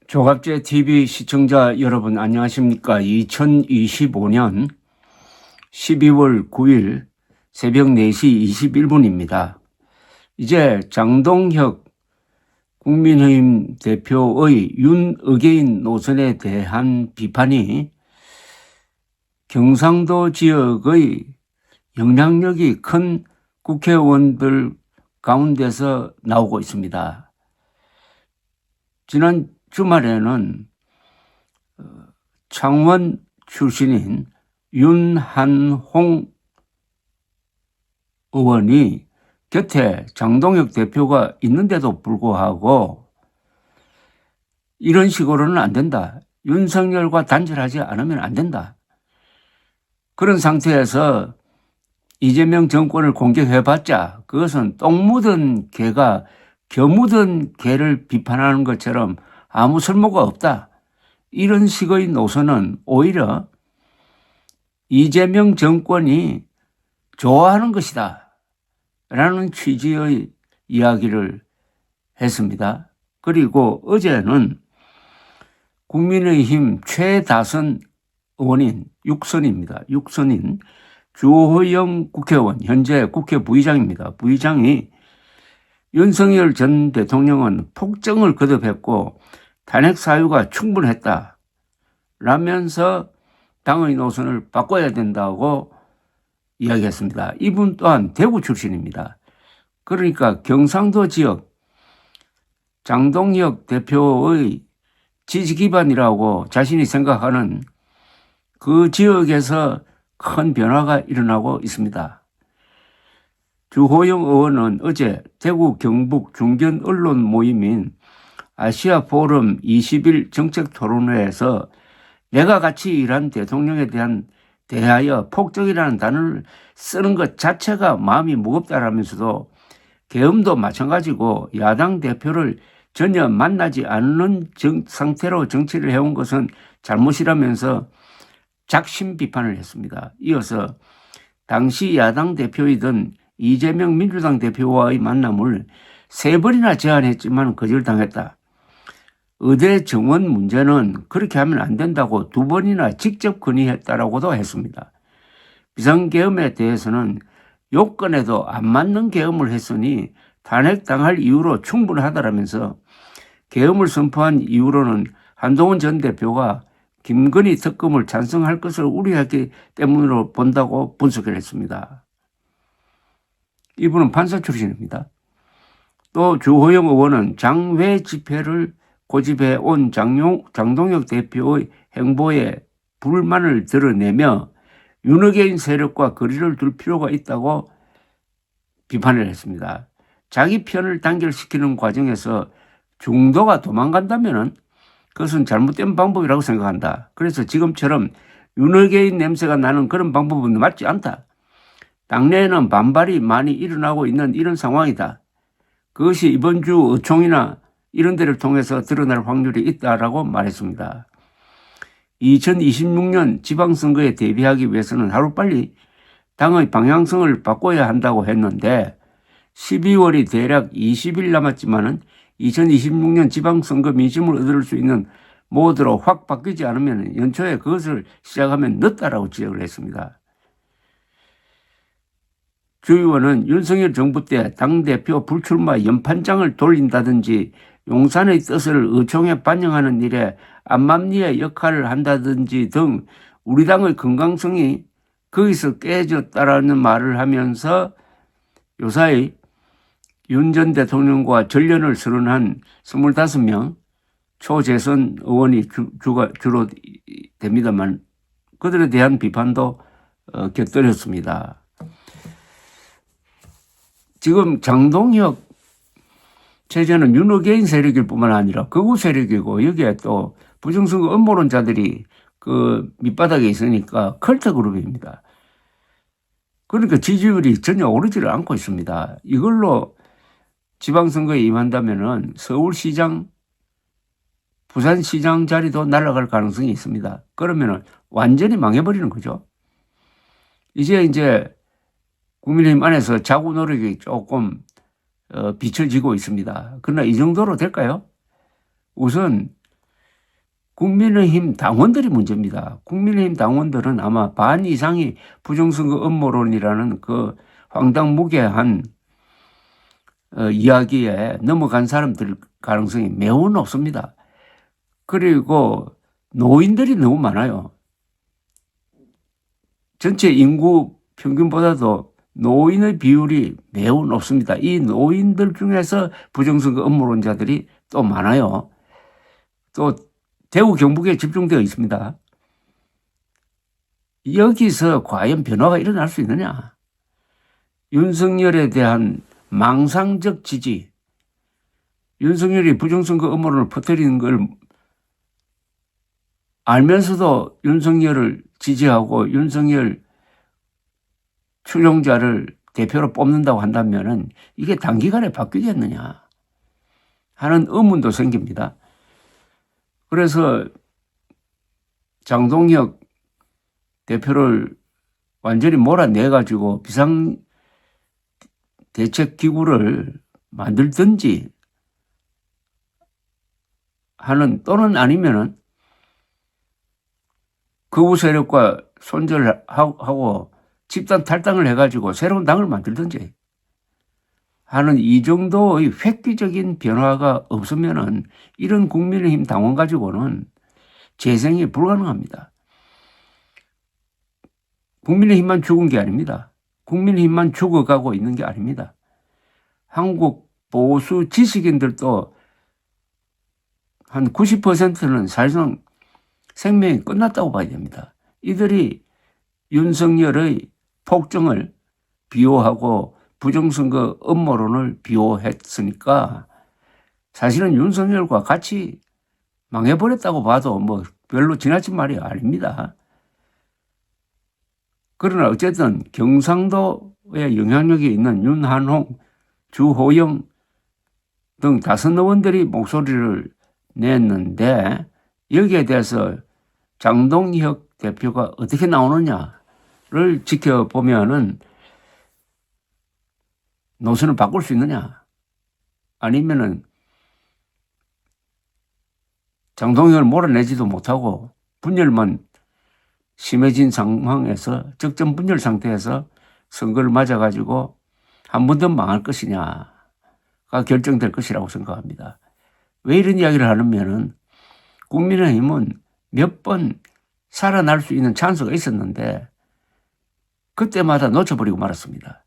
조갑제 TV 시청자 여러분 안녕하십니까? 2025년 12월 9일 새벽 4시 21분입니다. 이제 장동혁 국민의힘 대표의 윤어게인 노선에 대한 비판이 경상도 지역의 영향력이 큰 국회의원들 가운데서 나오고 있습니다. 지난 주말에는 창원 출신인 윤한홍 의원이 곁에 장동혁 대표가 있는데도 불구하고 이런 식으로는 안 된다. 윤석열과 단절하지 않으면 안 된다. 그런 상태에서 이재명 정권을 공격해봤자 그것은 똥 묻은 개가 겨 묻은 개를 비판하는 것처럼 아무 쓸모가 없다. 이런 식의 노선은 오히려 이재명 정권이 좋아하는 것이다. 라는 취지의 이야기를 했습니다. 그리고 어제는 국민의힘 최다선 의원인 육선인 주호영 국회의원, 현재 국회 부의장입니다. 부의장이 윤석열 전 대통령은 폭정을 거듭했고 탄핵 사유가 충분했다 라면서 당의 노선을 바꿔야 된다고 이야기했습니다. 이분 또한 대구 출신입니다. 그러니까 경상도 지역 장동혁 대표의 지지 기반이라고 자신이 생각하는 그 지역에서 큰 변화가 일어나고 있습니다. 주호영 의원은 어제 대구 경북 중견 언론 모임인 아시아 포럼 20일 정책 토론회에서 내가 같이 일한 대통령에 대하여 폭정이라는 단어를 쓰는 것 자체가 마음이 무겁다라면서도 계엄도 마찬가지고 야당 대표를 전혀 만나지 않는 상태로 정치를 해온 것은 잘못이라면서 작심 비판을 했습니다. 이어서 당시 야당 대표이던 이재명 민주당 대표와의 만남을 3번이나 제안했지만 거절당했다. 의대 정원 문제는 그렇게 하면 안 된다고 2번이나 직접 건의했다라고도 했습니다. 비상계엄에 대해서는 요건에도 안 맞는 계엄을 했으니 탄핵당할 이유로 충분하다라면서 계엄을 선포한 이유로는 한동훈 전 대표가 김건희 특검을 찬성할 것을 우려했기 때문으로 본다고 분석을 했습니다. 이분은 판사 출신입니다. 또 주호영 의원은 장외 집회를 고집해 온 장동혁 대표의 행보에 불만을 드러내며 윤어게인 세력과 거리를 둘 필요가 있다고 비판을 했습니다. 자기 편을 단결시키는 과정에서 중도가 도망간다면 그것은 잘못된 방법이라고 생각한다. 그래서 지금처럼 윤어게인 냄새가 나는 그런 방법은 맞지 않다. 당내에는 반발이 많이 일어나고 있는 이런 상황이다. 그것이 이번 주 의총이나 이런 데를 통해서 드러날 확률이 있다라고 말했습니다. 2026년 지방선거에 대비하기 위해서는 하루빨리 당의 방향성을 바꿔야 한다고 했는데 12월이 대략 20일 남았지만은 2026년 지방선거 민심을 얻을 수 있는 모드로 확 바뀌지 않으면 연초에 그것을 시작하면 늦다라고 지적을 했습니다. 주 의원은 윤석열 정부 때 당대표 불출마 연판장을 돌린다든지 용산의 뜻을 의총에 반영하는 일에 안맘리의 역할을 한다든지 등 우리 당의 건강성이 거기서 깨졌다라는 말을 하면서 요사이 윤 전 대통령과 전련을 선언한 25명 초재선 의원이 주로 됩니다만 그들에 대한 비판도 곁들였습니다. 지금 장동혁 체제는 윤어게인 세력일 뿐만 아니라 극우 세력이고 여기에 또 부정선거 음모론자들이 그 밑바닥에 있으니까 컬트 그룹입니다. 그러니까 지지율이 전혀 오르지를 않고 있습니다. 이걸로 지방선거에 임한다면은 서울시장, 부산시장 자리도 날아갈 가능성이 있습니다. 그러면은 완전히 망해버리는 거죠. 이제 국민의힘 안에서 자구 노력이 조금 비춰지고 있습니다. 그러나 이 정도로 될까요? 우선 국민의힘 당원들이 문제입니다. 국민의힘 당원들은 아마 반 이상이 부정선거 음모론이라는 그 황당무계한 이야기에 넘어간 사람들 가능성이 매우 높습니다. 그리고 노인들이 너무 많아요. 전체 인구 평균보다도 노인의 비율이 매우 높습니다. 이 노인들 중에서 부정선거 음모론자들이 또 많아요. 또 대구 경북에 집중되어 있습니다. 여기서 과연 변화가 일어날 수 있느냐? 윤석열에 대한 망상적 지지, 윤석열이 부정선거 음모론을 퍼뜨리는 걸 알면서도 윤석열을 지지하고 윤석열 추종자를 대표로 뽑는다고 한다면은 이게 단기간에 바뀌겠느냐 하는 의문도 생깁니다. 그래서 장동혁 대표를 완전히 몰아내가지고 비상대책기구를 만들든지 하는, 또는 아니면은 극우 세력과 손절하고 집단 탈당을 해가지고 새로운 당을 만들든지 하는 이 정도의 획기적인 변화가 없으면은 이런 국민의힘 당원 가지고는 재생이 불가능합니다. 국민의힘만 죽은 게 아닙니다. 국민의힘만 죽어가고 있는 게 아닙니다. 한국 보수 지식인들도 한 90%는 사실상 생명이 끝났다고 봐야 됩니다. 이들이 윤석열의 폭정을 비호하고 부정선거 음모론을 비호했으니까 사실은 윤석열과 같이 망해버렸다고 봐도 뭐 별로 지나친 말이 아닙니다. 그러나 어쨌든 경상도에 영향력이 있는 윤한홍, 주호영 등 5 의원들이 목소리를 냈는데 여기에 대해서 장동혁 대표가 어떻게 나오느냐를 지켜보면은 노선을 바꿀 수 있느냐, 아니면은 장동혁을 몰아내지도 못하고 분열만 심해진 상황에서 적정 분열 상태에서 선거를 맞아가지고 한 번 더 망할 것이냐가 결정될 것이라고 생각합니다. 왜 이런 이야기를 하냐면은 국민의힘은 몇 번 살아날 수 있는 찬스가 있었는데 그때마다 놓쳐버리고 말았습니다.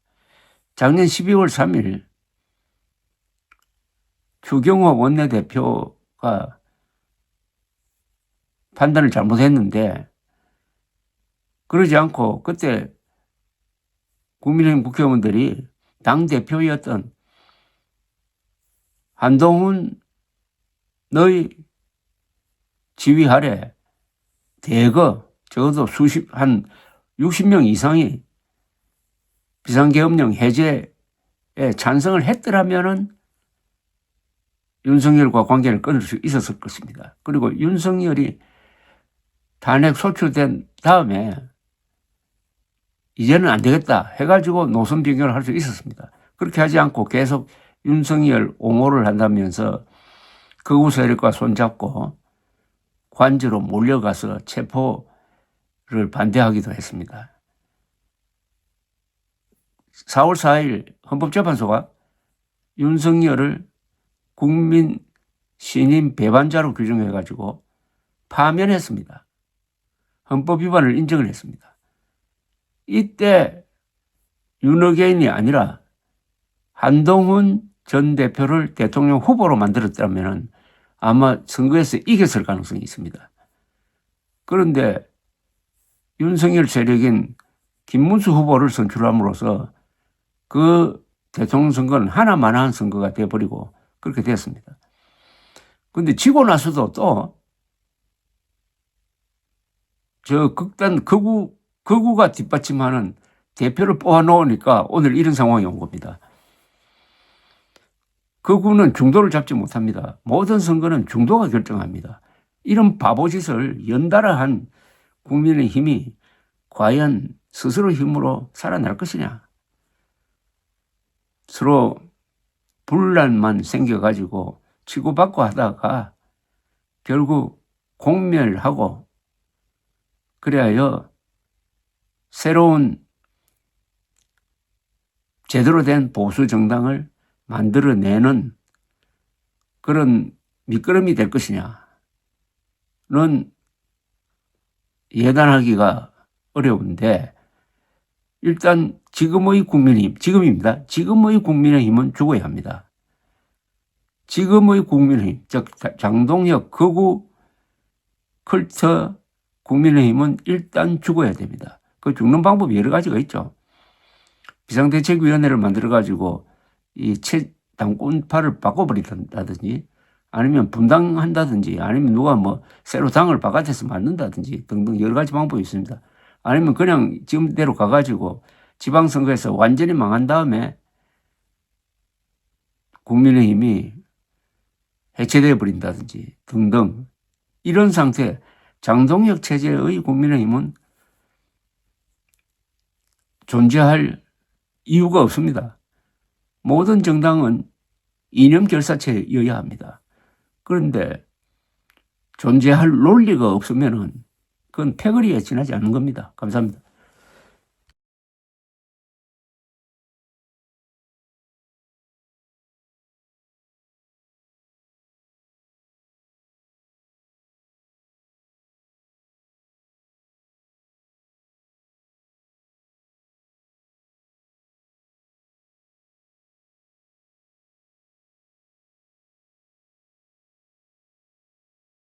작년 12월 3일 추경호 원내대표가 판단을 잘못했는데 그러지 않고 그때 국민의힘 국회의원들이 당대표였던 한동훈의 지휘 아래 대거 적어도 한 60명 이상이 비상계엄령 해제에 찬성을 했더라면은 윤석열과 관계를 끊을 수 있었을 것입니다. 그리고 윤석열이 탄핵 소추된 다음에 이제는 안 되겠다 해가지고 노선 변경을 할 수 있었습니다. 그렇게 하지 않고 계속 윤석열 옹호를 한다면서 극우 세력과 손잡고 관저로 몰려가서 체포를 반대하기도 했습니다. 4월 4일 헌법재판소가 윤석열을 국민 신임 배반자로 규정해가지고 파면했습니다. 헌법 위반을 인정을 했습니다. 이때 윤어게인이 아니라 한동훈 전 대표를 대통령 후보로 만들었다면 아마 선거에서 이겼을 가능성이 있습니다. 그런데 윤석열 세력인 김문수 후보를 선출함으로써 그 대통령 선거는 하나만한 선거가 돼버리고 그렇게 됐습니다. 그런데 지고 나서도 또 저 극단 극우가 뒷받침하는 대표를 뽑아놓으니까 오늘 이런 상황이 온 겁니다. 극우는 중도를 잡지 못합니다. 모든 선거는 중도가 결정합니다. 이런 바보짓을 연달아 한 국민의힘이 과연 스스로 힘으로 살아날 것이냐. 서로 분란만 생겨가지고 치고받고 하다가 결국 공멸하고 그래야 새로운 제대로 된 보수 정당을 만들어내는 그런 밑거름이 될 것이냐는 예단하기가 어려운데 일단 지금의 국민의힘, 지금입니다. 지금의 국민의힘은 죽어야 합니다. 지금의 국민의힘, 즉 장동혁 극우 컬처 국민의힘은 일단 죽어야 됩니다. 그 죽는 방법이 여러 가지가 있죠. 비상대책위원회를 만들어가지고 이 당권파를 바꿔버린다든지 아니면 분당한다든지 아니면 누가 뭐 새로 당을 바깥에서 만든다든지 등등 여러 가지 방법이 있습니다. 아니면 그냥 지금대로 가가지고 지방선거에서 완전히 망한 다음에 국민의힘이 해체되어 버린다든지 등등 이런 상태 장동혁 체제의 국민의힘은 존재할 이유가 없습니다. 모든 정당은 이념 결사체여야 합니다. 그런데 존재할 논리가 없으면은 그건 패거리에 지나지 않는 겁니다. 감사합니다.